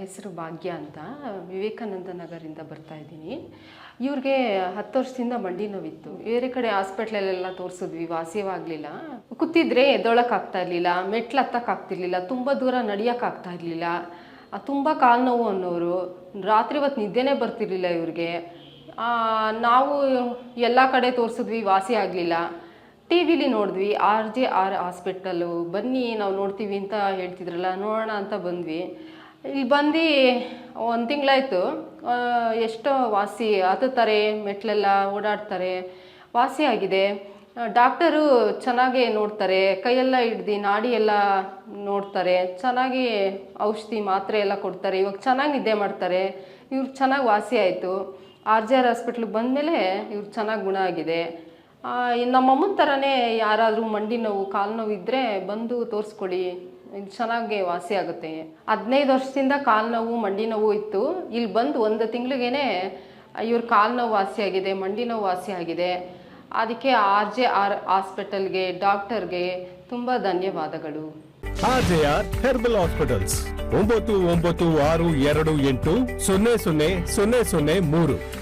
ಹೆಸರು ಭಾಗ್ಯ ಅಂತ ವಿವೇಕಾನಂದ ನಗರಿಂದ ಬರ್ತಾ ಇದ್ದೀನಿ. ಇವ್ರಿಗೆ 10 ವರ್ಷದಿಂದ ಮಂಡಿ ನೋವಿತ್ತು. ಬೇರೆ ಕಡೆ ಹಾಸ್ಪಿಟ್ಲಲ್ಲೆಲ್ಲ ತೋರಿಸಿದ್ವಿ, ವಾಸಿಯಾಗಲಿಲ್ಲ. ಕೂತಿದ್ರೆ ಎದ್ದೊಳಕ್ಕಾಗ್ತಾ ಇರಲಿಲ್ಲ, ಮೆಟ್ಲು ಹತ್ತಕ್ಕಾಗ್ತಿರ್ಲಿಲ್ಲ, ತುಂಬ ದೂರ ನಡಿಯೋಕ್ಕಾಗ್ತಾ ಇರಲಿಲ್ಲ. ತುಂಬ ಕಾಲು ನೋವು ಅನ್ನೋರು. ರಾತ್ರಿ ಹೊತ್ತು ನಿದ್ದೆನೇ ಬರ್ತಿರ್ಲಿಲ್ಲ ಇವ್ರಿಗೆ. ನಾವು ಎಲ್ಲ ಕಡೆ ತೋರಿಸಿದ್ವಿ, ವಾಸಿ ಆಗಲಿಲ್ಲ. ಟಿ ವಿಲಿ ನೋಡಿದ್ವಿ, RJR ಹಾಸ್ಪಿಟಲ್ಲು ಬನ್ನಿ ನಾವು ನೋಡ್ತೀವಿ ಅಂತ ಹೇಳ್ತಿದ್ರಲ್ಲ, ನೋಡೋಣ ಅಂತ ಬಂದ್ವಿ. ಇಲ್ಲಿ ಬಂದು 1 ತಿಂಗಳಾಯಿತು. ಎಷ್ಟೋ ವಾಸಿ ಹತ್ತುತ್ತಾರೆ, ಮೆಟ್ಲೆಲ್ಲ ಓಡಾಡ್ತಾರೆ, ವಾಸಿ ಆಗಿದೆ. ಡಾಕ್ಟರು ಚೆನ್ನಾಗಿ ನೋಡ್ತಾರೆ, ಕೈಯೆಲ್ಲ ಹಿಡ್ದು ನಾಡಿ ಎಲ್ಲ ನೋಡ್ತಾರೆ, ಚೆನ್ನಾಗಿ ಔಷಧಿ ಮಾತ್ರೆ ಎಲ್ಲ ಕೊಡ್ತಾರೆ. ಇವಾಗ ಚೆನ್ನಾಗಿ ನಿದ್ದೆ ಮಾಡ್ತಾರೆ. ಇವ್ರು ಚೆನ್ನಾಗಿ ವಾಸಿ ಆಯಿತು. RJR ಹಾಸ್ಪಿಟ್ಲಿಗೆ ಬಂದಮೇಲೆ ಇವ್ರು ಚೆನ್ನಾಗಿ ಗುಣ ಆಗಿದೆ. ನಮ್ಮಮ್ಮನ ಥರನೇ ಯಾರಾದರೂ ಮಂಡಿ ನೋವು, ಕಾಲು ನೋವು ಇದ್ದರೆ ಬಂದು ತೋರಿಸ್ಕೊಳ್ಳಿ, ಇದು ಚೆನ್ನಾಗಿ ವಾಸಿ ಆಗುತ್ತೆ. 15 ವರ್ಷದಿಂದ ಕಾಲು ನೋವು, ಮಂಡಿ ನೋವು ಇತ್ತು. ಇಲ್ಲಿ ಬಂದು 1 ತಿಂಗಳಿಗೇ ಇವ್ರ ಕಾಲು ನೋವು ವಾಸಿಯಾಗಿದೆ, ಮಂಡಿ ನೋವು ವಾಸಿಯಾಗಿದೆ. ಅದಕ್ಕೆ RJR ಹಾಸ್ಪಿಟಲ್ಗೆ, ಡಾಕ್ಟರ್ಗೆ ತುಂಬ ಧನ್ಯವಾದಗಳು. RJR herbal hospitals 9962280003